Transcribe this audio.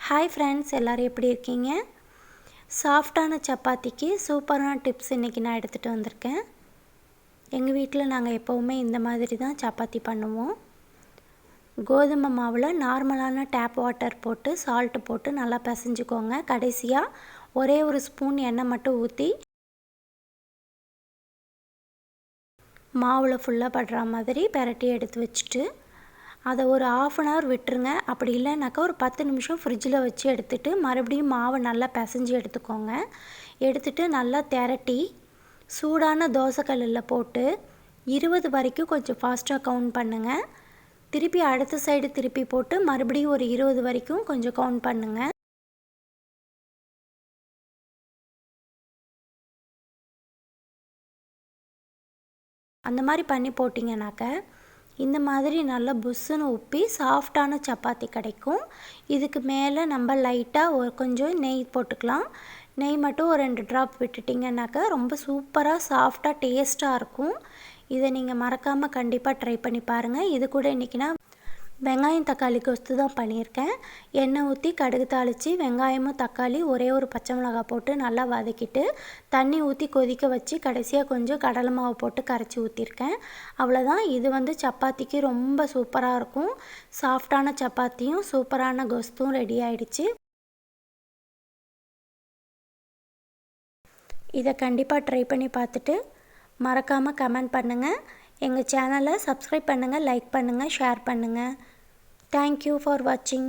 Hi friends, எல்லோரும் எப்படி இருக்கீங்க? சாஃப்டான சப்பாத்திக்கு சூப்பரான டிப்ஸ் இன்றைக்கி நான் எடுத்துகிட்டு வந்திருக்கேன். எங்கள் வீட்டில் நாங்கள் எப்போவுமே இந்த மாதிரி தான் சப்பாத்தி பண்ணுவோம். கோதுமை மாவில் நார்மலான டேப் வாட்டர் போட்டு சால்ட்டு போட்டு நல்லா பிசைஞ்சுக்கோங்க. கடைசியாக ஒரே ஒரு ஸ்பூன் எண்ணெய் மட்டும் ஊற்றி மாவில் ஃபுல்லாக படுற மாதிரி பெரட்டி எடுத்து வச்சுட்டு அதை ஒரு 1/2 hour விட்டுருங்க. அப்படி இல்லைனாக்கா ஒரு 10 நிமிஷம் ஃப்ரிட்ஜில் வச்சு எடுத்துகிட்டு மறுபடியும் மாவை நல்லா பிசைஞ்சு எடுத்துக்கோங்க. எடுத்துகிட்டு நல்லா திரட்டி சூடான தோசைக்கல்லில் போட்டு 20 வரைக்கும் கொஞ்சம் ஃபாஸ்ட்டாக கவுண்ட் பண்ணுங்கள். திருப்பி அடுத்த சைடு திருப்பி போட்டு மறுபடியும் ஒரு 20 வரைக்கும் கொஞ்சம் கவுண்ட் பண்ணுங்கள். அந்த மாதிரி பண்ணி போட்டிங்கனாக்க இந்த மாதிரி நல்லா புஷ்ஷுன்னு உப்பி சாஃப்டான சப்பாத்தி கிடைக்கும். இதுக்கு மேலே நம்ம லைட்டாக கொஞ்சம் நெய் போட்டுக்கலாம். நெய் மட்டும் ஒரு 2 ட்ராப் விட்டுட்டிங்கனாக்கா ரொம்ப சூப்பராக சாஃப்டாக டேஸ்ட்டாக இருக்கும். இதை நீங்கள் மறக்காமல் கண்டிப்பாக ட்ரை பண்ணி பாருங்கள். இது கூட இன்றைக்கி நான் வெங்காயம் தக்காளி கொஸ்து தான் பண்ணியிருக்கேன். எண்ணெய் ஊற்றி கடுகு தாளித்து வெங்காயமும் தக்காளி ஒரே ஒரு பச்சை மிளகாய் போட்டு நல்லா வதக்கிட்டு தண்ணி ஊற்றி கொதிக்க வச்சு கடைசியாக கொஞ்சம் கடலை மாவு போட்டு கரைச்சி ஊற்றிருக்கேன். அவ்வளோதான். இது சப்பாத்திக்கு ரொம்ப சூப்பராக இருக்கும். சாஃப்டான சப்பாத்தியும் சூப்பரான கொஸ்தும் ரெடி ஆகிடுச்சு. இதை கண்டிப்பாக ட்ரை பண்ணி பார்த்துட்டு மறக்காமல் கமெண்ட் பண்ணுங்கள். எங்கள் சேனலை சப்ஸ்கிரைப் பண்ணுங்கள், லைக் பண்ணுங்கள், ஷேர் பண்ணுங்கள். தேங்க்யூ ஃபார் வாட்சிங்.